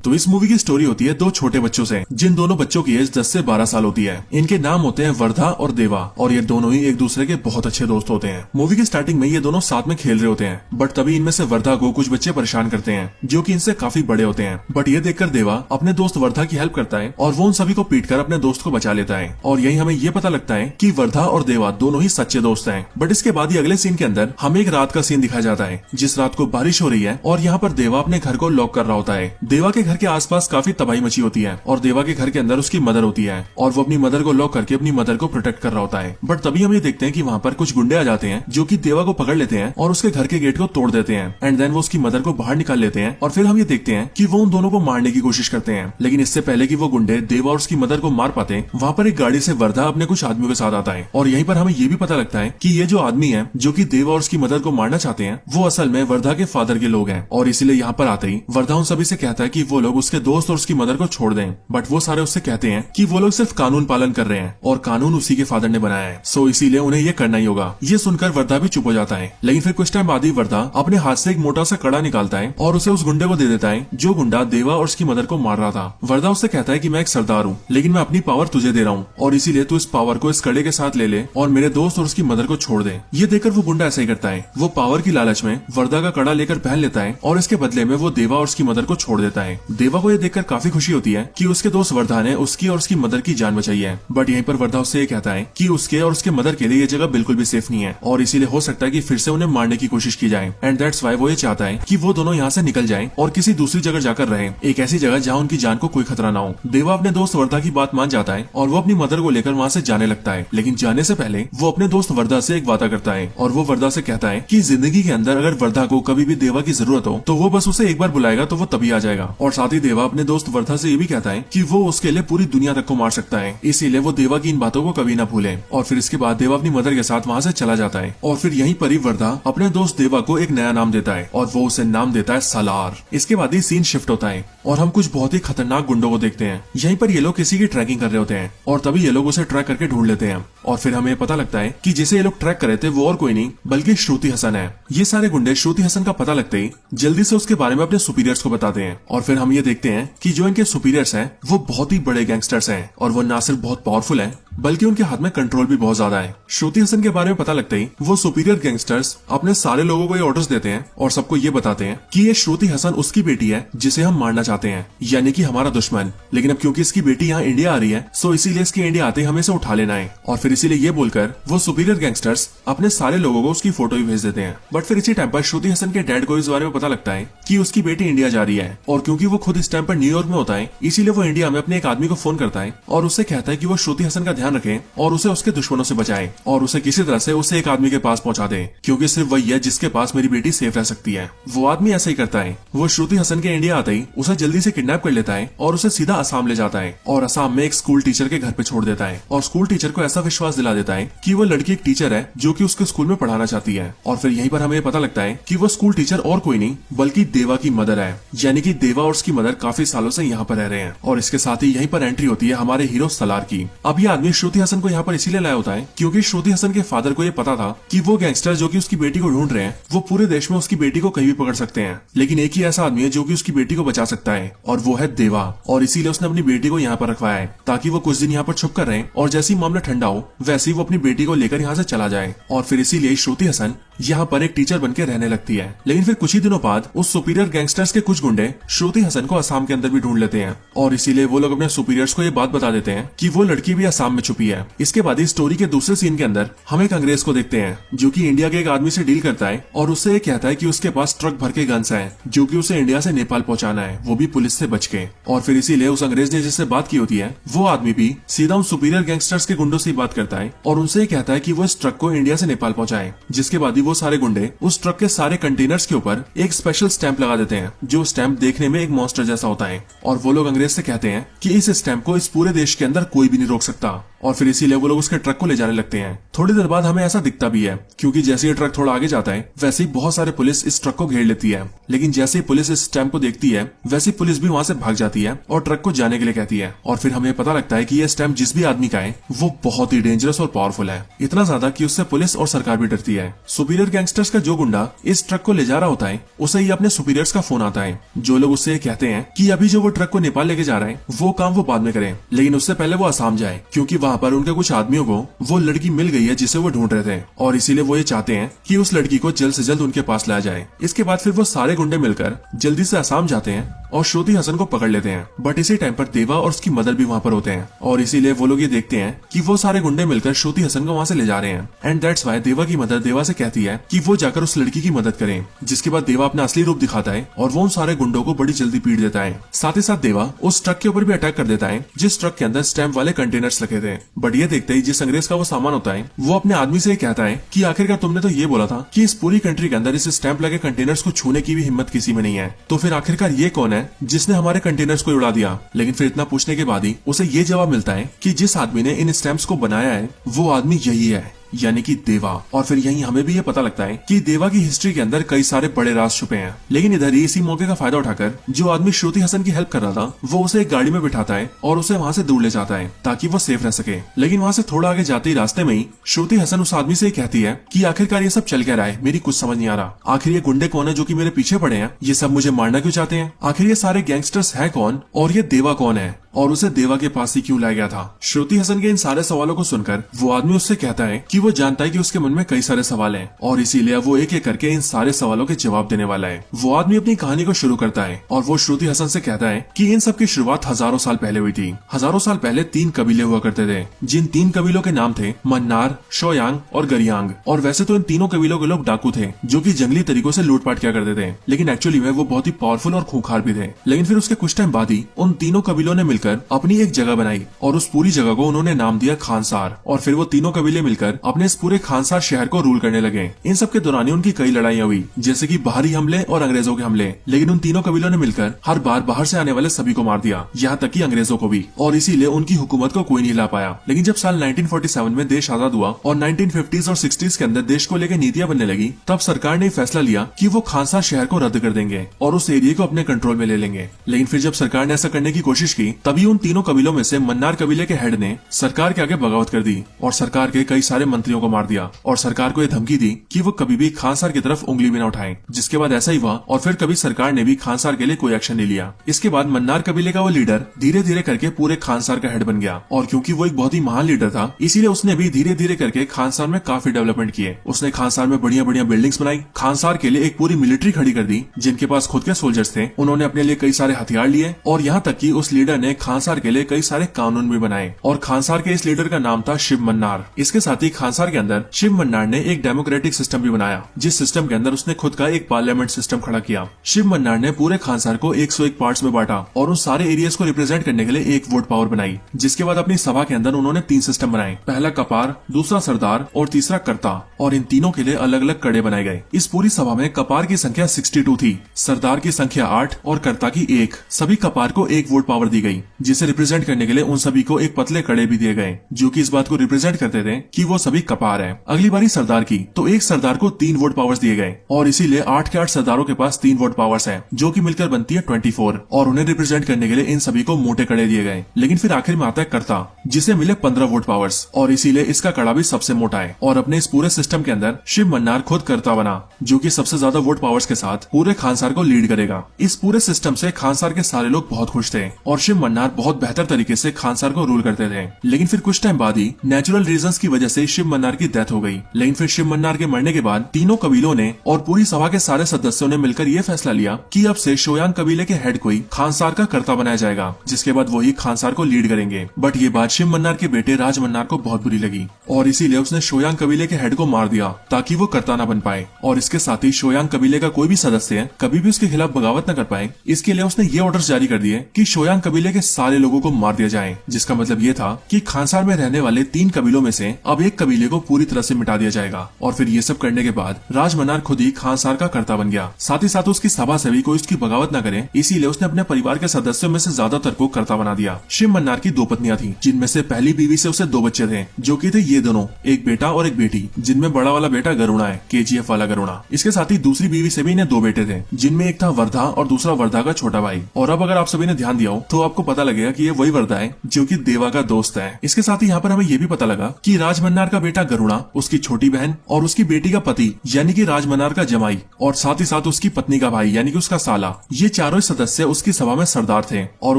तो इस मूवी की स्टोरी होती है दो छोटे बच्चों से, जिन दोनों बच्चों की एज 10 से 12 साल होती है। इनके नाम होते हैं वर्धा और देवा, और ये दोनों ही एक दूसरे के बहुत अच्छे दोस्त होते हैं। मूवी की स्टार्टिंग में ये दोनों साथ में खेल रहे होते हैं, बट तभी इनमें से वर्धा को कुछ बच्चे परेशान करते हैं जो कि इनसे काफी बड़े होते हैं। बट ये देखकर देवा अपने दोस्त वर्धा की हेल्प करता है और वो उन सभी को पीटकर अपने दोस्त को बचा लेता है। और यही हमें ये पता लगता है कि वर्धा और देवा दोनों ही सच्चे दोस्त हैं। बट इसके बाद ही अगले सीन के अंदर हमें एक रात का सीन दिखाया जाता है, जिस रात को बारिश हो रही है और यहाँ पर देवा अपने घर को लॉक कर रहा होता है। देवा के घर के आसपास काफी तबाही मची होती है और देवा के घर के अंदर उसकी मदर होती है और वो अपनी मदर को लॉक करके अपनी मदर को प्रोटेक्ट कर रहा होता है। बट तभी हम ये देखते हैं कि वहाँ पर कुछ गुंडे आ जाते हैं जो कि देवा को पकड़ लेते हैं और उसके घर के गेट को तोड़ देते हैं। एंड देन वो उसकी मदर को बाहर निकाल लेते हैं और फिर हम ये देखते हैं कि वो उन दोनों को मारने की कोशिश करते हैं। लेकिन इससे पहले कि वो गुंडे देवा और उसकी मदर को मार पाते, वहाँ पर एक गाड़ी से वर्धा अपने कुछ आदमियों के साथ आता है। और यहीं पर हमें ये भी पता लगता है कि ये जो आदमी है जो कि देवा और उसकी मदर को मारना चाहते हैं, वो असल में वर्धा के फादर के लोग हैं। और इसीलिए यहाँ पर आते ही वर्धा उन सभी से कहता है कि वो लोग उसके दोस्त और उसकी मदर को छोड़ दें। बट वो सारे उससे कहते हैं कि वो लोग सिर्फ कानून पालन कर रहे हैं और कानून उसी के फादर ने बनाया है, सो इसीलिए उन्हें ये करना ही होगा। ये सुनकर वर्धा भी चुप हो जाता है। लेकिन फिर कुछ टाइम बाद ही वर्धा अपने हाथ से एक मोटा सा कड़ा निकालता है और उसे उस गुंडे को दे देता है जो गुंडा देवा और उसकी मदर को मार रहा था। वर्धा उससे कहता है कि मैं एक सरदार हूँ, लेकिन मैं अपनी पावर तुझे दे रहा हूँ और इसीलिए तू इस पावर को इस कड़े के साथ ले ले और मेरे दोस्त और उसकी मदर को छोड़ दे। ये देखकर वो गुंडा ऐसा ही करता है। वो पावर की लालच में वर्धा का कड़ा लेकर पहन लेता है और इसके बदले में वो देवा और उसकी मदर को छोड़ देता है। देवा को ये देखकर काफी खुशी होती है कि उसके दोस्त वर्धा ने उसकी और उसकी मदर की जान बचाई है। बट यहीं पर वर्धा उससे ये कहता है कि उसके और उसके मदर के लिए ये जगह बिल्कुल भी सेफ नहीं है और इसीलिए हो सकता है कि फिर से उन्हें मारने की कोशिश की जाए। एंड दैट्स व्हाई वो ये चाहता है कि वो दोनों यहाँ से निकल जाएं और किसी दूसरी जगह जाकर रहे, एक ऐसी जगह जहाँ उनकी जान को कोई खतरा ना हो। देवा अपने दोस्त वर्धा की बात मान जाता है और वो अपनी मदर को लेकर वहाँ से जाने लगता है। लेकिन जाने से पहले वो अपने दोस्त वर्धा से एक वादा करता है और वो वर्धा से कहता है कि जिंदगी के अंदर अगर वर्धा को कभी भी देवा की जरूरत हो तो वो बस उसे एक बार बुलाएगा तो वो तभी आ जाएगा। और साथ ही देवा अपने दोस्त वर्धा से ये भी कहता है कि वो उसके लिए पूरी दुनिया तक को मार सकता है, इसीलिए वो देवा की इन बातों को कभी ना भूले। और फिर इसके बाद देवा अपनी मदर के साथ वहाँ से चला जाता है और फिर यहीं पर ही वर्धा अपने दोस्त देवा को एक नया नाम देता है और वो उसे नाम देता है सालार। इसके बाद ही सीन शिफ्ट होता है और हम कुछ बहुत ही खतरनाक गुंडों को देखते हैं। यहीं पर ये लोग किसी की ट्रैकिंग कर रहे होते हैं और तभी ये लोग उसे ट्रैक करके ढूंढ लेते हैं और फिर हमें पता लगता है कि जिसे ये लोग ट्रैक कर रहे थे वो और कोई नहीं बल्कि श्रुति हसन है। ये सारे गुंडे श्रुति हसन का पता लगते ही जल्दी से उसके बारे में अपने सुपीरियर्स को बताते हैं और फिर हम ये देखते हैं कि जो इनके सुपीरियर्स हैं वो बहुत ही बड़े गैंगस्टर्स हैं और वो ना सिर्फ बहुत पावरफुल हैं बल्कि उनके हाथ में कंट्रोल भी बहुत ज्यादा है। श्रुति हसन के बारे में पता लगते ही वो सुपीरियर गैंगस्टर्स अपने सारे लोगों को ये ऑर्डर्स देते हैं और सबको ये बताते हैं कि ये श्रुति हसन उसकी बेटी है जिसे हम मारना चाहते हैं, यानी कि हमारा दुश्मन। लेकिन अब क्योंकि इसकी बेटी यहाँ इंडिया आ रही है सो इसीलिए इसके इंडिया आते ही हमें इसे उठा लेना है। और फिर इसीलिए ये बोलकर वो सुपीरियर गैंगस्टर्स अपने सारे लोगों को उसकी फोटो भी भेज देते हैं। बट फिर इसी टाइम पर श्रुति हसन के डैड को इस बारे में पता लगता है कि उसकी बेटी इंडिया जा रही है और क्योंकि वो खुद इस टाइम पर न्यूयॉर्क में होता है इसीलिए वो इंडिया में अपने एक आदमी को फोन करता है और उससे कहता है कि वो श्रुति हसन का ध्यान रखे और उसे उसके दुश्मनों से बचाए और उसे किसी तरह से उसे एक आदमी के पास पहुंचा दे, क्योंकि सिर्फ वही है जिसके पास मेरी बेटी सेफ रह सकती है। वो आदमी ऐसा ही करता है। वो श्रुति हसन के इंडिया आते ही उसे जल्दी से किडनैप कर लेता है और उसे सीधा असम ले जाता है और असम में एक स्कूल टीचर के घर पे छोड़ देता है और स्कूल टीचर को ऐसा विश्वास दिला देता है कि वो लड़की एक टीचर है जो कि उसके स्कूल में पढ़ाना चाहती है। और फिर यहीं पर हमें पता लगता है कि वो स्कूल टीचर और कोई नहीं बल्कि देवा की मदर है, यानी कि देवा और उसकी मदर काफी सालों से यहाँ पर रह रहे हैं। और इसके साथ ही यहीं पर एंट्री होती है हमारे हीरो सलार की। अब ये आदमी श्रुति हसन को यहाँ पर इसीलिए लाया होता है क्योंकि श्रुति हसन के फादर को ये पता था कि वो गैंगस्टर जो कि उसकी बेटी को ढूंढ रहे हैं वो पूरे देश में उसकी बेटी को कहीं भी पकड़ सकते हैं, लेकिन एक ही ऐसा आदमी है जो कि उसकी बेटी को बचा सकता है और वो है देवा। और इसीलिए उसने अपनी बेटी को यहाँ पर रखवाया है ताकि वो कुछ दिन यहाँ पर छुप कर रहे और जैसे ही मामला ठंडा हो वैसे ही वो अपनी बेटी को लेकर यहाँ से चला जाए। और फिर इसीलिए श्रुति हसन यहाँ पर एक टीचर बनकर रहने लगती है। लेकिन फिर कुछ ही दिनों बाद उस सुपीरियर गैंगस्टर्स के कुछ गुंडे श्रुति हसन को असम के अंदर भी ढूंढ लेते हैं और इसीलिए वो लोग अपने सुपीरियर्स को ये बात बता देते हैं कि वो लड़की भी असम में छुपी है। इसके बाद इस स्टोरी के दूसरे सीन के अंदर हम एक अंग्रेज को देखते हैं जो कि इंडिया के एक आदमी से डील करता है और उससे ये कहता है कि उसके पास ट्रक भर के गन्स हैं जो कि उसे इंडिया से नेपाल पहुंचाना है, वो भी पुलिस से बच के। और फिर इसीलिए उस अंग्रेज ने जिससे बात की होती है वो आदमी भी सीधा उन सुपीरियर गैंगस्टर्स के गुंडों से बात करता है और उनसे कहता है कि वो इस ट्रक को इंडिया से नेपाल पहुंचाए। जिसके बाद ही वो सारे गुंडे उस ट्रक के सारे कंटेनर्स के ऊपर एक स्पेशल स्टैंप लगा देते हैं जो स्टैंप देखने में एक मॉन्स्टर जैसा होता है और वो लोग अंग्रेज से कहते हैं कि इस स्टैंप को इस पूरे देश के अंदर कोई भी नहीं रोक सकता और फिर इसीलिए वो लोग उसके ट्रक को ले जाने लगते हैं। थोड़ी देर बाद हमें ऐसा दिखता भी है, क्योंकि जैसे ये ट्रक थोड़ा आगे जाता है वैसे ही बहुत सारे पुलिस इस ट्रक को घेर लेती है। लेकिन जैसे ही पुलिस इस स्टैम्प को देखती है वैसे ही पुलिस भी वहां से भाग जाती है और ट्रक को जाने के लिए कहती है। और फिर हमें पता लगता है कि ये स्टैम्प जिस भी आदमी का है वो बहुत ही डेंजरस और पावरफुल है, इतना ज्यादा कि उससे पुलिस और सरकार भी डरती है। सुपीरियर गैंगस्टर्स का जो गुंडा इस ट्रक को ले जा रहा होता है उसे ही अपने सुपीरियर्स का फोन आता है, जो लोग उससे कहते हैं कि अभी जो वो ट्रक को नेपाल लेके जा रहा है वो काम वो बाद में करें, लेकिन उससे पहले वो असम जाए, क्योंकि वहाँ पर उनके कुछ आदमियों को वो लड़की मिल गई है जिसे वो ढूंढ रहे थे, और इसीलिए वो ये चाहते हैं कि उस लड़की को जल्द से जल्द उनके पास लाया जाए। इसके बाद फिर वो सारे गुंडे मिलकर जल्दी से असम जाते हैं और श्रुति हसन को पकड़ लेते हैं। बट इसी टाइम पर देवा और उसकी मदर भी वहाँ पर होते हैं, और इसीलिए वो लोग ये देखते हैं कि वो सारे गुंडे मिलकर श्रुति हसन को वहाँ से ले जा रहे हैं। एंड दैट्स व्हाई देवा की मदर देवा से कहती है कि वो जाकर उस लड़की की मदद करें, जिसके बाद देवा अपना असली रूप दिखाता है और वो उन सारे गुंडों को बड़ी जल्दी पीट देता है। साथ ही साथ देवा उस ट्रक के ऊपर भी अटैक कर देता है जिस ट्रक के अंदर स्टैम्प वाले कंटेनर्स रखे थे। बट ये देखते ही जिस अंग्रेज का वो सामान होता है वो अपने आदमी से कहता है कि आखिरकार तुमने तो ये बोला था कि इस पूरी कंट्री के अंदर इस स्टैम्प लगे कंटेनर्स को छूने की भी हिम्मत किसी में नहीं है, तो फिर आखिरकार ये कौन है जिसने हमारे कंटेनर्स को उड़ा दिया। लेकिन फिर इतना पूछने के बाद ही उसे ये जवाब मिलता है कि जिस आदमी ने इन स्टैम्प्स को बनाया है वो आदमी यही है, यानी कि देवा। और फिर यहीं हमें भी ये पता लगता है कि देवा की हिस्ट्री के अंदर कई सारे बड़े राज छुपे हैं। लेकिन इधर ही इसी मौके का फायदा उठाकर जो आदमी श्रुति हसन की हेल्प कर रहा था वो उसे एक गाड़ी में बिठाता है और उसे वहाँ से दूर ले जाता है ताकि वो सेफ रह सके। लेकिन वहाँ से थोड़ा आगे जाते ही रास्ते में ही श्रुति हसन उस आदमी से कहती है कि आखिरकार ये सब चल क्या रहा है, मेरी कुछ समझ नहीं आ रहा। आखिर ये गुंडे कौन है जो कि मेरे पीछे पड़े हैं, ये सब मुझे मारना क्यों चाहते हैं, आखिर ये सारे गैंगस्टर्स है कौन, और ये देवा कौन है, और उसे देवा के पास ही क्यों लाया गया था। श्रुति हसन के इन सारे सवालों को सुनकर वो आदमी उससे कहता है कि वो जानता है कि उसके मन में कई सारे सवाल हैं और इसीलिए वो एक एक करके इन सारे सवालों के जवाब देने वाला है। वो आदमी अपनी कहानी को शुरू करता है और वो श्रुति हसन से कहता है कि इन सब की शुरुआत हजारों साल पहले हुई थी। हजारों साल पहले 3 कबीले हुआ करते थे, जिन 3 कबीलों के नाम थे मन्नार, शोयांग और गरियांग। और वैसे तो इन तीनों कबीलों के लोग डाकू थे जो की जंगली तरीकों से लूटपाट किया करते थे, लेकिन एक्चुअली में वो बहुत ही पावरफुल और खूंखार भी थे। लेकिन फिर उसके कुछ टाइम बाद ही उन तीनों कबीलों ने मिलकर अपनी एक जगह बनाई और उस पूरी जगह को उन्होंने नाम दिया खानसार। और फिर वो तीनों कबीले मिलकर अपने इस पूरे खानसार शहर को रूल करने लगे। इन सब के दौरान उनकी कई लड़ाइयां हुई, जैसे कि बाहरी हमले और अंग्रेजों के हमले, लेकिन उन तीनों कबीलों ने मिलकर हर बार बाहर से आने वाले सभी को मार दिया, यहाँ तक कि अंग्रेजों को भी, और इसीलिए उनकी हुकूमत को कोई नहीं हिला पाया। लेकिन जब साल 1947 में देश आजाद हुआ और 1950s और 60s के अंदर देश को लेकर नीतियां बनने लगी, तब सरकार ने फैसला लिया कि वो खानसार शहर को रद्द कर देंगे और उस एरिया को अपने कंट्रोल में ले लेंगे। लेकिन फिर जब सरकार ने ऐसा करने की कोशिश की तभी उन तीनों कबीलों में से मन्नार कबीले के हेड ने सरकार के आगे बगावत कर दी और सरकार के कई सारे मंत्रियों को मार दिया और सरकार को यह धमकी दी कि वो कभी भी खानसार की तरफ उंगली भी न उठाएं। जिसके बाद ऐसा ही हुआ और फिर कभी सरकार ने भी खानसार के लिए कोई एक्शन नहीं लिया। इसके बाद मन्नार कबीले का वो लीडर धीरे धीरे करके पूरे खानसार का हेड बन गया, और क्योंकि वो एक बहुत ही महान लीडर था इसीलिए उसने भी धीरे धीरे करके खानसार में काफी डेवलपमेंट किए। उसने खानसार में बढ़िया बढ़िया बिल्डिंग्स बनाई, खानसार के लिए एक पूरी मिलिट्री खड़ी कर दी जिनके पास खुद के सोल्जर्स थे। उन्होंने अपने लिए कई सारे हथियार लिए और यहाँ तक कि उस लीडर ने खानसार के लिए कई सारे कानून भी बनाए और खानसार के इस लीडर का नाम था शिव मन्नार। इसके साथ ही खानसार के अंदर शिव मन्नार ने एक डेमोक्रेटिक सिस्टम भी बनाया, जिस सिस्टम के अंदर उसने खुद का एक पार्लियामेंट सिस्टम खड़ा किया। शिव मन्नार ने पूरे खानसार को 101 पार्ट्स में बांटा और उन सारे एरियाज को रिप्रेजेंट करने के लिए एक वोट पावर बनाई। जिसके बाद अपनी सभा के अंदर उन्होंने 3 सिस्टम बनाए, पहला कपार, दूसरा सरदार और तीसरा कर्ता, और इन तीनों के लिए अलग अलग कड़े बनाए गए। इस पूरी सभा में कपार की संख्या 62 थी, सरदार की संख्या 8 और कर्ता की 1। सभी कपार को 1 वोट पावर दी गई, जिसे रिप्रेजेंट करने के लिए उन सभी को एक पतले कड़े भी दिए गए जो कि इस बात को रिप्रेजेंट करते थे कि वो सभी कपार हैं। अगली बारी सरदार की तो एक सरदार को 3 वोट पावर्स दिए गए और इसीलिए 8 के 8 सरदारों के पास 3 वोट पावर्स हैं, जो कि मिलकर बनती है 24, और उन्हें रिप्रेजेंट करने के लिए इन सभी को मोटे कड़े दिए गए। लेकिन फिर आखिर में आता है कर्ता, जिसे मिले 15 वोट पावर्स, और इसीलिए इसका कड़ा भी सबसे मोटा है। और अपने इस पूरे सिस्टम के अंदर शिव मन्नार खुद कर्ता बना, जो कि सबसे ज्यादा वोट पावर्स के साथ पूरे खानसार को लीड करेगा। इस पूरे सिस्टम से खानसार के सारे लोग बहुत खुश थे और शिव मन्नार बहुत बेहतर तरीके से खानसार को रूल करते थे। लेकिन फिर कुछ टाइम बाद ही नेचुरल रीजंस की वजह से शिव मन्नार की डेथ हो गई। लेकिन फिर शिव मन्नार के मरने के बाद तीनों कबीलों ने और पूरी सभा के सारे सदस्यों ने मिलकर ये फैसला लिया कि अब से शोयांग कबीले के हेड को ही खानसार का कर्ता बनाया जाएगा, जिसके बाद वही खानसार को लीड करेंगे। बट ये बात शिव मन्नार के बेटे राज मन्नार को बहुत बुरी लगी और इसीलिए उसने शोयांग कबीले के हेड को मार दिया ताकि वो कर्ता न बन पाए, और इसके साथ ही शोयांग कबीले का कोई भी सदस्य कभी भी उसके खिलाफ बगावत न कर पाए। इसके लिए उसने ये ऑर्डर्स जारी कर दिए कि शोयांग कबीले के सारे लोगों को मार दिया जाए, जिसका मतलब ये था कि खानसार में रहने वाले 3 कबीलों में से अब एक कबीले को पूरी तरह से मिटा दिया जाएगा। और फिर ये सब करने के बाद राजमन्नार खुद ही खानसार का कर्ता बन गया। साथ ही साथ उसकी सभा से भी कोई उसकी बगावत न करे, इसीलिए उसने अपने परिवार के सदस्यों में से ज्यादातर को कर्ता बना दिया। शिव मन्नार की 2 पत्नियां थी, जिनमें से पहली बीवी से उसे 2 बच्चे थे, जो कि थे ये दोनों, एक बेटा और एक बेटी, जिनमें बड़ा वाला बेटा गरुड़ा है, KGF वाला गरुड़ा। इसके साथ ही दूसरी बीवी से भी इन्हें 2 बेटे थे, जिनमें एक था वर्धा और दूसरा वर्धा का छोटा भाई। और अब अगर आप सभी ने ध्यान दिया हो तो आपको पता लगेगा कि ये वही वर्धा है जो कि देवा का दोस्त है। इसके साथ ही यहाँ पर हमें ये भी पता लगा कि राजमन्नार का बेटा गरुड़ा, उसकी छोटी बहन और उसकी बेटी का पति यानी कि राजमन्नार का जमाई, और साथ ही साथ उसकी पत्नी का भाई यानी कि उसका साला, ये चारों सदस्य उसकी सभा में सरदार थे और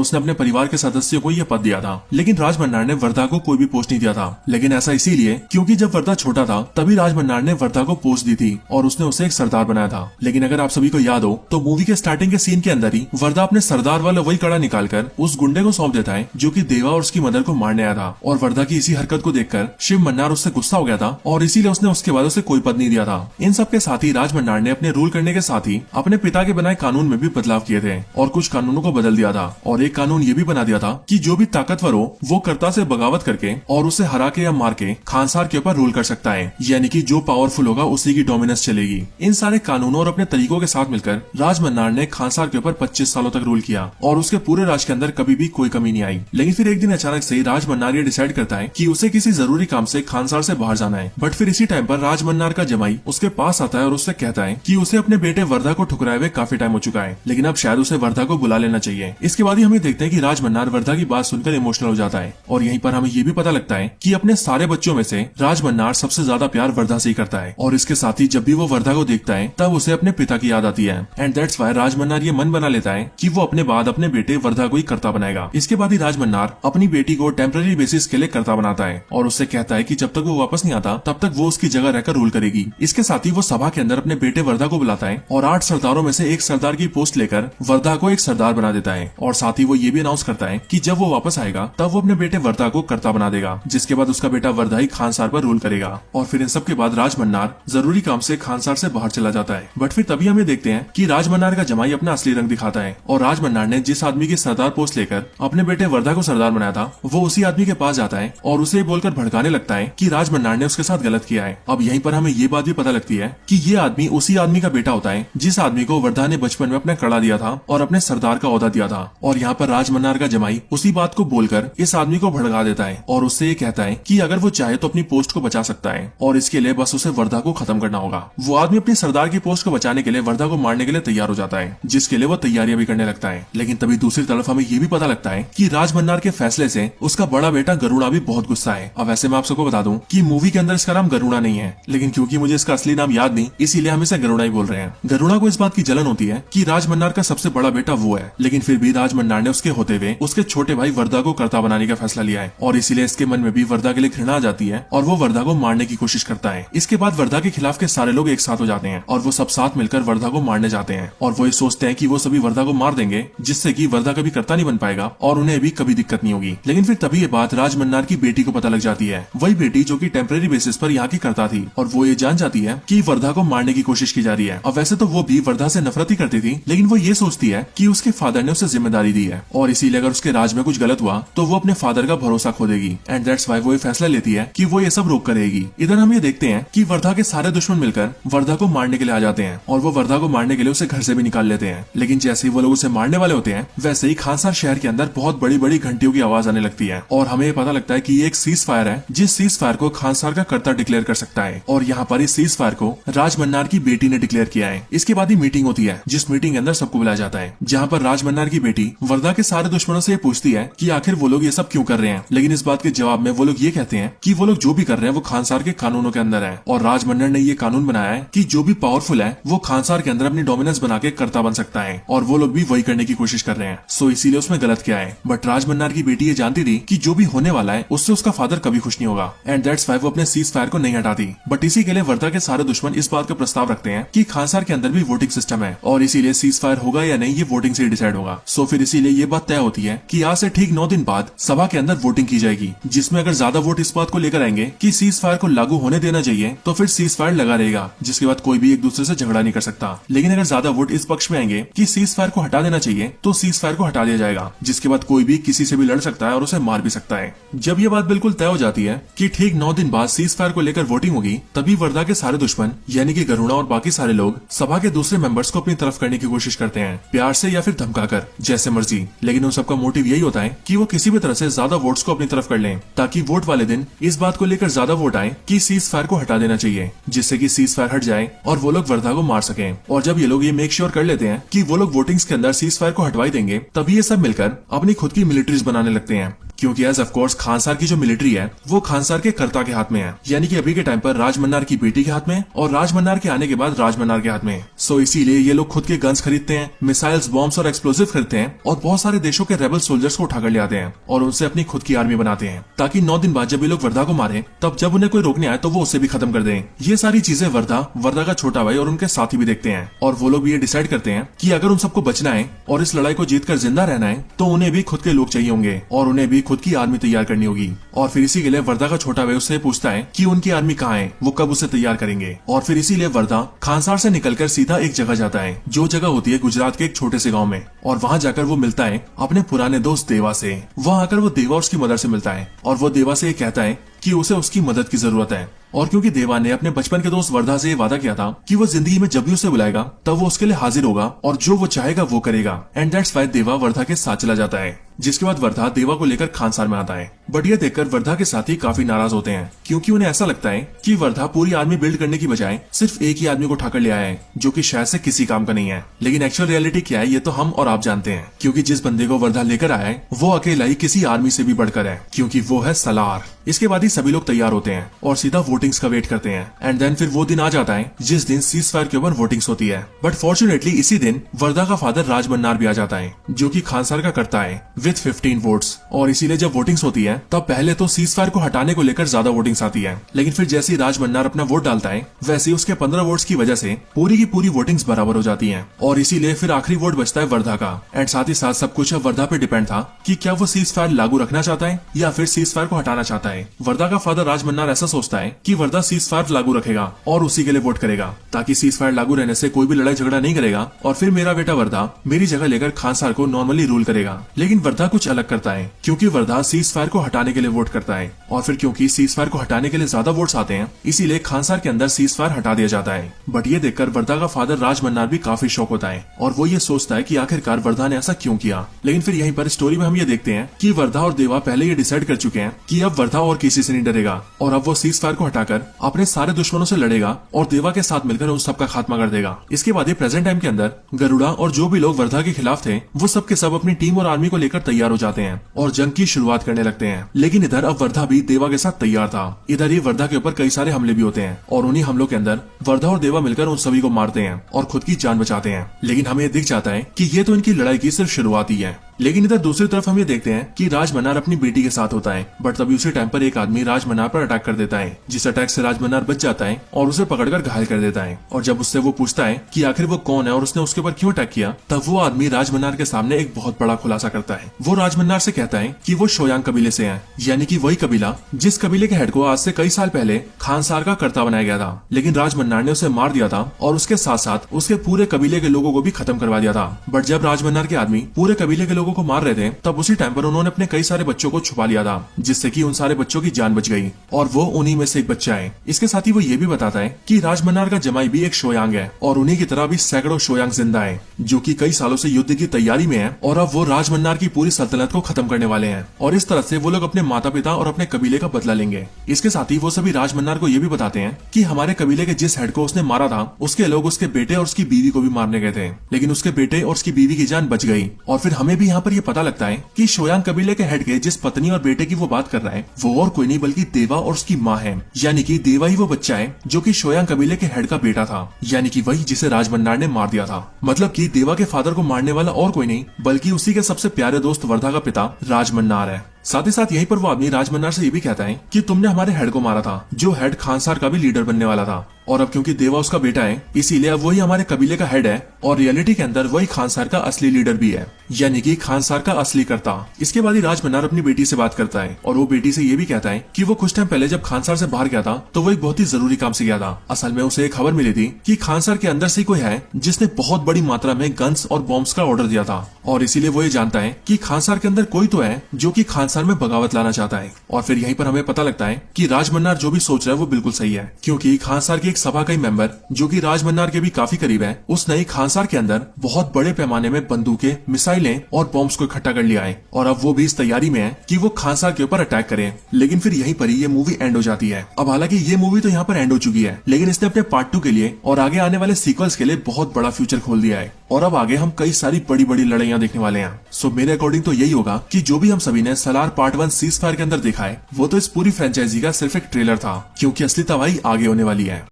उसने अपने परिवार के सदस्यों को यह पद दिया था। लेकिन राजमन्नार ने वर्धा को कोई भी पोस्ट नहीं दिया था। लेकिन ऐसा इसीलिए क्योंकि जब वर्धा छोटा था तभी राजमन्नार ने वर्धा को पोस्ट दी थी और उसने उसे एक सरदार बनाया था। लेकिन अगर आप सभी को याद हो तो मूवी के स्टार्टिंग के सीन के अंदर ही वर्धा अपने सरदार वाला वही कड़ा निकालकर उस गुंडे को सौंप देता है जो कि देवा और उसकी मदर को मारने आया था। और वर्धा की इसी हरकत को देखकर शिव मन्नार उससे गुस्सा हो गया था और इसीलिए उसने उसके बाद उसे कोई पद नहीं दिया था। इन सब के साथ ही राजमन्नार ने अपने रूल करने के साथ ही अपने पिता के बनाए कानून में भी बदलाव किए थे और कुछ कानूनों को बदल दिया था। और एक कानून ये भी बना दिया था कि जो भी ताकतवर हो वो कर्ता से बगावत करके और उसे हरा के या मार के खानसार के ऊपर रूल कर सकता है, यानी कि जो पावरफुल होगा उसी की डोमिनेंस चलेगी। इन सारे कानूनों और अपने तरीकों के साथ मिलकर राजमन्नार ने खानसार के ऊपर 25 सालों तक रूल किया और उसके पूरे राज के अंदर कभी भी कोई कमी नहीं आई। लेकिन फिर एक दिन अचानक से राजमन्नार ये डिसाइड करता है कि उसे किसी जरूरी काम से खानसार से बाहर जाना है। बट फिर इसी टाइम पर राजमन्नार का जमाई उसके पास आता है और उससे कहता है कि उसे अपने बेटे वर्धा को ठुकराए हुए काफी टाइम हो चुका है, लेकिन अब शायद उसे वर्धा को बुला लेना चाहिए। इसके बाद ही हमें देखते हैं कि राजमन्नार वर्धा की बात सुनकर इमोशनल हो जाता है और यहीं पर हमें ये भी पता लगता है कि अपने सारे बच्चों में से राजमन्नार सबसे ज्यादा प्यार वर्धा से ही करता है। और इसके साथ ही जब भी वो वर्धा को देखता है तब उसे अपने पिता की याद आती है एंड दैट्स व्हाई राजमन्नार ये मन बना लेता है कि वो अपने बाद अपने बेटे वर्धा को ही कर्ता बनाएगा। इसके बाद ही राजमन्नार अपनी बेटी को टेम्पररी बेसिस के लिए कर्ता बनाता है और उससे कहता है कि जब तक वो वापस नहीं आता तब तक वो उसकी जगह रहकर रूल करेगी। इसके साथ ही वो सभा के अंदर अपने बेटे वर्धा को बुलाता है और 8 सरदारों में से एक सरदार की पोस्ट लेकर वर्धा को एक सरदार बना देता है। और साथ ही वो ये भी अनाउंस करता है कि जब वो वापस आएगा तब वो अपने बेटे वर्धा को कर्ता बना देगा, जिसके बाद उसका बेटा वर्धा ही खानसार पर रूल करेगा। और फिर इन सब के बाद राजमन्नार जरूरी काम से खानसार से बाहर चला जाता है। बट फिर तभी हमें देखते हैं कि राजमन्नार का जमाई अपना असली रंग दिखाता है और राजमन्नार ने जिस आदमी की सरदार पोस्ट लेकर अपने बेटे वर्धा को सरदार बनाया था वो उसी आदमी के पास जाता है और उसे बोलकर भड़काने लगता है कि राजमन्नार ने उसके साथ गलत किया है। अब यहीं पर हमें ये बात भी पता लगती है कि ये आदमी उसी आदमी का बेटा होता है जिस आदमी को वर्धा ने बचपन में अपना कड़ा दिया था और अपने सरदार का ओहदा दिया था। और यहाँ पर राजमन्नार का जमाई उसी बात को बोलकर इस आदमी को भड़का देता है और उससे ये कहता है कि अगर वो चाहे तो अपनी पोस्ट को बचा सकता है और इसके लिए बस उसे वर्धा को खत्म करना होगा। वो आदमी अपनी सरदार की पोस्ट को बचाने के लिए वर्धा को मारने के लिए तैयार हो जाता है, जिसके लिए वो तैयारियां भी करने लगता है। लेकिन तभी दूसरी तरफ हमें ये भी पता लगता है कि राजमन्नार के फैसले से उसका बड़ा बेटा गरुड़ा भी बहुत गुस्सा है। अब वैसे मैं आप सबको बता दूं कि मूवी के अंदर इसका नाम गरुड़ा नहीं है, लेकिन क्योंकि मुझे इसका असली नाम याद नहीं इसीलिए हम इसे गरुड़ा ही बोल रहे हैं। गरुड़ा को इस बात की जलन होती है कि राजमन्नार का सबसे बड़ा बेटा वो है, लेकिन फिर भी राजमन्नार ने उसके होते हुए उसके छोटे भाई वर्धा को कर्ता बनाने का फैसला लिया है और इसीलिए इसके मन में भी वर्धा के लिए घृणा आ जाती है और वो वर्धा को मारने की कोशिश करता है। इसके बाद वर्धा के खिलाफ के सारे लोग एक साथ हो जाते हैं और वो सब साथ मिलकर वर्धा को मारने जाते हैं और वो ये सोचते हैं कि वो सभी वर्धा को मार देंगे जिससे कि वर्धा कभी कर्ता नहीं बन पाएगा और उन्हें भी कभी दिक्कत नहीं होगी। लेकिन फिर तभी ये बात राजमन्नार की बेटी को पता लग जाती है, वही बेटी जो कि टेम्पररी बेसिस पर यहाँ की कर्ता थी, और वो ये जान जाती है कि वर्धा को मारने की कोशिश की जा रही है। अब वैसे तो वो भी वर्धा से नफरत ही करती थी, लेकिन वो ये सोचती है कि उसके फादर ने उसे जिम्मेदारी दी है और इसीलिए अगर उसके राज में कुछ गलत हुआ तो वो अपने फादर का भरोसा खो देगी एंड दैट्स व्हाई वो ये फैसला लेती है कि वो ये सब रोक करेगी। इधर हम ये देखते हैं कि वर्धा के सारे दुश्मन मिलकर वर्धा को मारने के लिए आ जाते हैं और वो वर्धा को मारने के लिए उसे घर से भी निकाल लेते हैं। लेकिन जैसे ही वो लोग उसे मारने वाले होते हैं वैसे ही खानसार शहर के अंदर बहुत बड़ी बड़ी घंटियों की आवाज आने लगती है और हमें पता लगता है कि ये एक सीज फायर है जिस सीज फायर को खानसार का कर्ता डिक्लेयर कर सकता है और यहाँ पर इस सीज फायर को राजमन्नार की बेटी ने डिक्लेयर किया है। इसके बाद ही मीटिंग होती है जिस मीटिंग के अंदर सबको बुलाया जाता है, जहाँ पर राजमन्नार की बेटी वर्धा के सारे दुश्मनों से पूछती है कि आखिर वो लोग ये सब क्यों कर रहे हैं। लेकिन इस बात के जवाब में वो लोग ये कहते हैं कि वो लोग जो भी कर रहे हैं वो खानसार के कानूनों के अंदर है और राजमन्नार ने ये कानून बनाया है कि जो भी पावरफुल है वो खानसार के अंदर अपनी डोमिनेंस बना के कर्ता बन सकता है और वो लोग भी वही करने की कोशिश कर रहे हैं। सो इसीलिए उसमें गलत क्या है। बट राजमन्नार की बेटी ये जानती थी कि जो भी होने वाला है उससे उसका फादर कभी खुश नहीं होगा एंड दैट्स व्हाई वो अपने सीज फायर को नहीं हटाती। बट इसी के लिए वर्धा के सारे दुश्मन इस बात का प्रस्ताव रखते हैं कि खानसार के अंदर भी वोटिंग सिस्टम है और इसीलिए सीज फायर होगा या नहीं ये वोटिंग से डिसाइड होगा। सो फिर इसीलिए ये बात तय होती है कि आज से ठीक 9 दिन बाद सभा के अंदर वोटिंग की जाएगी, जिसमें अगर ज्यादा वोट इस बात को लेकर आएंगे कि सीज फायर को लागू होने देना चाहिए तो फिर सीज फायर लगा रहेगा, जिसके बाद कोई भी एक दूसरे से झगड़ा नहीं कर सकता। लेकिन अगर ज्यादा वोट इस पक्ष में आएंगे कि सीज फायर को हटा देना चाहिए तो सीज फायर को हटा दिया जाएगा, जिसके बाद कोई भी किसी से भी लड़ सकता है और उसे मार भी सकता है। जब ये बात बिल्कुल तय हो जाती है कि ठीक 9 दिन बाद सीज फायर को लेकर वोटिंग होगी, तभी वर्धा के सारे दुश्मन यानी कि गरुड़ा और बाकी सारे लोग सभा के दूसरे मेंबर्स को अपनी तरफ करने की कोशिश करते हैं, प्यार से या फिर धमकाकर, जैसे मर्जी। लेकिन उन सबका मोटिव यही होता है कि वो किसी भी तरह से ज्यादा वोट्स को अपनी तरफ कर लें, ताकि वोट वाले दिन इस बात को लेकर ज्यादा वोट आए कि सीज फायर को हटा देना चाहिए, जिससे कि सीज फायर हट जाए और वो लोग वर्धा को मार सकें। और जब ये लोग ये मेक श्योर कर लेते हैं कि वो लोग वोटिंग्स के अंदर सीज फायर को हटवा देंगे, तभी ये सब मिलकर अपनी खुद की मिलिट्रीज बनाने लगते हैं। क्योंकि एज ऑफ कोर्स खानसार की जो मिलिट्री है वो खानसार के कर्ता के हाथ में है, यानी कि अभी के टाइम पर राजमन्नार की बेटी के हाथ में और राजमन्नार के आने के बाद राजमन्नार के हाथ में। सो इसीलिए ये लोग खुद के गन्स खरीदते हैं, मिसाइल्स, बॉम्ब्स और एक्सप्लोसिव खरीदते हैं और बहुत सारे देशों के रेबल सोल्जर्स को उठाकर ले आते हैं और उनसे अपनी खुद की आर्मी बनाते हैं, ताकि 9 दिन बाद जब ये लोग वर्धा को मारे तब जब उन्हें कोई रोकने आए तो वो उसे भी खत्म कर दें। ये सारी चीजें वर्धा का छोटा भाई और उनके साथी भी देखते हैं और वो लोग भी ये डिसाइड करते हैं कि अगर उन सबको बचना है और इस लड़ाई को जीतकर जिंदा रहना है तो उन्हें भी खुद के लोग चाहिए होंगे और उन्हें भी खुद की आर्मी तैयार करनी होगी। और फिर इसी के लिए वर्धा का छोटा भाई उससे पूछता है कि उनकी आर्मी कहाँ है, वो कब उसे तैयार करेंगे। और फिर इसीलिए वर्धा खानसार से निकलकर सीधा एक जगह जाता है, जो जगह होती है गुजरात के एक छोटे से गांव में। और वहाँ जाकर वो मिलता है अपने पुराने दोस्त देवा से। वहाँ आकर वो देवा और उसकी मदर से मिलता है और वो देवा से ये कहता है कि उसे उसकी मदद की जरूरत है। और क्योंकि देवा ने अपने बचपन के दोस्त वर्धा से ये वादा किया था कि वो जिंदगी में जब भी उसे बुलाएगा तब वो उसके लिए हाजिर होगा और जो वो चाहेगा वो करेगा। एंड दैट्स व्हाई देवा वर्धा के साथ चला जाता है, जिसके बाद वर्धा देवा को लेकर खानसार में आता है। बट ये देखकर वर्धा के साथी काफी नाराज होते हैं, क्योंकि उन्हें ऐसा लगता है कि वर्धा पूरी आर्मी बिल्ड करने की बजाय सिर्फ एक ही आदमी को उठाकर ले आया है, जो कि शायद से किसी काम का नहीं है। लेकिन एक्चुअल रियलिटी क्या है ये तो हम और आप जानते हैं, क्योंकि जिस बंदे को वर्धा लेकर आया है वो अकेला ही किसी आर्मी से भी बढ़कर है, क्योंकि वो है सलार। इसके बाद ही सभी लोग तैयार होते हैं और सीधा वोटिंग्स का वेट करते हैं। एंड देन फिर वो दिन आ जाता है जिस दिन सीज फायर के ऊपर वोटिंग्स होती है। बट फॉर्चुनेटली इसी दिन वर्धा का फादर राजमन्नार भी आ जाता है, जो कि खानसार का करता है विद 15 वोट्स। और इसीलिए जब वोटिंग्स होती है तब पहले तो सीज फायर को हटाने को लेकर ज्यादा वोटिंग्स आती है, लेकिन फिर जैसे ही राजमन्नार अपना वोट डालता है वैसे ही उसके 15 वोट्स की वजह से पूरी की पूरी वोटिंग्स बराबर हो जाती है। और इसीलिए फिर आखिरी वोट बचता है वर्धा का। एंड साथ ही साथ सब कुछ अब वर्धा पे डिपेंड था कि क्या वो सीज फायर लागू रखना चाहता है या फिर सीज फायर को हटाना चाहता है। वर्धा का फादर राजमन्नार ऐसा सोचता है कि वर्धा सीज फायर लागू रखेगा और उसी के लिए वोट करेगा, ताकि सीज फायर लागू रहने से कोई भी लड़ाई झगड़ा नहीं करेगा और फिर मेरा बेटा वर्धा मेरी जगह लेकर खानसार को नॉर्मली रूल करेगा। लेकिन वर्धा कुछ अलग करता है, क्योंकि वर्धा सीज फायर को हटाने के लिए वोट करता है। और फिर क्योंकि सीज फायर को हटाने के लिए ज्यादा वोट्स आते हैं, इसीलिए खानसार के अंदर सीज फायर हटा दिया जाता है। बट ये देखकर वर्धा का फादर राजमन्नार भी काफी शॉक होता है और वो ये सोचता है कि आखिरकार वर्धा ने ऐसा क्यों किया। लेकिन फिर यहीं पर स्टोरी में हम ये देखते हैं कि वर्धा और देवा पहले ये डिसाइड कर चुके हैं कि अब वर्धा और किसी से नहीं डरेगा और अब वो सीज फायर को हटाकर अपने सारे दुश्मनों से लड़ेगा और देवा के साथ मिलकर उन सबका खात्मा कर देगा। इसके बाद ये प्रेजेंट टाइम के अंदर गरुड़ा और जो भी लोग वर्धा के खिलाफ थे वो सब के सब अपनी टीम और आर्मी को लेकर तैयार हो जाते हैं और जंग की शुरुआत करने लगते हैं। लेकिन इधर अब वर्धा भी देवा के साथ तैयार था। इधर ही वर्धा के ऊपर कई सारे हमले भी होते हैं और उन्हीं हमलों के अंदर वर्धा और देवा मिलकर उन सभी को मारते हैं और खुद की जान बचाते हैं। लेकिन हमें दिख जाता है कि ये तो इनकी लड़ाई की सिर्फ शुरुआत ही है। लेकिन इधर दूसरी तरफ हम ये देखते हैं कि राजमन्नार अपनी बेटी के साथ होता है, बट तभी उसी टाइम पर एक आदमी राजमन्नार पर अटैक कर देता है, जिस अटैक से राजमन्नार बच जाता है और उसे पकड़कर घायल कर देता है। और जब उससे वो पूछता है कि आखिर वो कौन है और उसने उसके ऊपर क्यों अटैक किया, तब वो आदमी राजमन्नार के सामने एक बहुत बड़ा खुलासा करता है। वो राजमन्नार से कहता है कि वो शोयांग कबीले से है, यानी कि वही कबीला जिस कबीले के हेड को आज से कई साल पहले खानसार का कर्ता बनाया गया था। लेकिन राजमन्नार ने उसे मार दिया था और उसके साथ साथ उसके पूरे कबीले के लोगों को भी खत्म करवा दिया था। बट जब राजमन्नार के आदमी पूरे कबीले के लोगों को मार रहे थे तब उसी टाइम पर उन्होंने अपने कई सारे बच्चों को छुपा लिया था, जिससे कि उन सारे बच्चों की जान बच गई और वो उन्हीं में से एक बच्चा है। इसके साथ ही वो ये भी बताता है कि राजमन्नार का जमाई भी एक शोयांग है और उन्हीं की तरह भी सैकड़ों शोयांग जिंदा है, जो कि कई सालों से युद्ध की तैयारी में है और अब वो राजमन्नार की पूरी सल्तनत को खत्म करने वाले हैं और इस तरह से वो लोग अपने माता पिता और अपने कबीले का बदला लेंगे। इसके साथ ही वो सभी राजमन्नार को ये भी बताते हैं कि हमारे कबीले के जिस हेड को उसने मारा था उसके लोग उसके बेटे और उसकी बीवी को भी मारने गए थे, लेकिन उसके बेटे और उसकी बीवी की जान बच गई। और फिर हमें भी यहाँ पर ये पता लगता है कि शोयांग कबीले के हेड के जिस पत्नी और बेटे की वो बात कर रहा है वो और कोई नहीं बल्कि देवा और उसकी माँ है, यानी कि देवा ही वो बच्चा है जो कि शोयांग कबीले के हेड का बेटा था, यानी कि वही जिसे राजमन्नार ने मार दिया था। मतलब कि देवा के फादर को मारने वाला और कोई नहीं बल्कि उसी के सबसे प्यारे दोस्त वर्धा का पिता राजमन्नार है। साथ ही साथ यहीं पर वो आदमी राज मन्नार से ये भी कहता है कि तुमने हमारे हेड को मारा था, जो हेड खानसार का भी लीडर बनने वाला था, और अब क्योंकि देवा उसका बेटा है इसीलिए अब वही हमारे कबीले का हेड है और रियलिटी के अंदर वही खानसार का असली लीडर भी है, यानी कि खानसार का असली कर्ता। इसके बाद ही राज मन्नार अपनी बेटी से बात करता है और वो बेटी से ये भी कहता है कि वो कुछ टाइम पहले जब खानसार से बाहर गया था तो वो एक बहुत ही जरूरी काम से गया था। असल में उसे एक खबर मिली थी कि खानसार के अंदर से कोई है जिसने बहुत बड़ी मात्रा में गन्स और बॉम्ब्स का ऑर्डर दिया था, और इसीलिए वो ये जानता है कि खानसार के अंदर कोई तो है जो कि खानसार में बगावत लाना चाहता है। और फिर यहीं पर हमें पता लगता है कि राज मन्नार जो भी सोच रहा है वो बिल्कुल सही है, क्योंकि खानसार की एक सभा का ही मेंबर जो कि राज मन्नार के भी काफी करीब है, उसने ही खानसार के अंदर बहुत बड़े पैमाने में बंदूकें, मिसाइलें और बॉम्ब्स को इकट्ठा कर लिया है, और अब वो भी इस तैयारी में है कि वो खानसार के ऊपर अटैक करे। लेकिन फिर यहीं पर ही ये मूवी एंड हो जाती है। अब हालांकि ये मूवी तो यहाँ पर एंड हो चुकी है, लेकिन इसने अपने पार्ट 2 के लिए और आगे आने वाले सीक्वल्स के लिए बहुत बड़ा फ्यूचर खोल दिया है, और अब आगे हम कई सारी बड़ी बड़ी लड़ाइयां देखने वाले हैं। सो मेरे अकॉर्डिंग तो यही होगा कि जो भी हम सभी ने सलार पार्ट 1 सीज फायर के अंदर देखा है वो तो इस पूरी फ्रेंचाइजी का सिर्फ एक ट्रेलर था, क्योंकि असली तबाही आगे होने वाली है।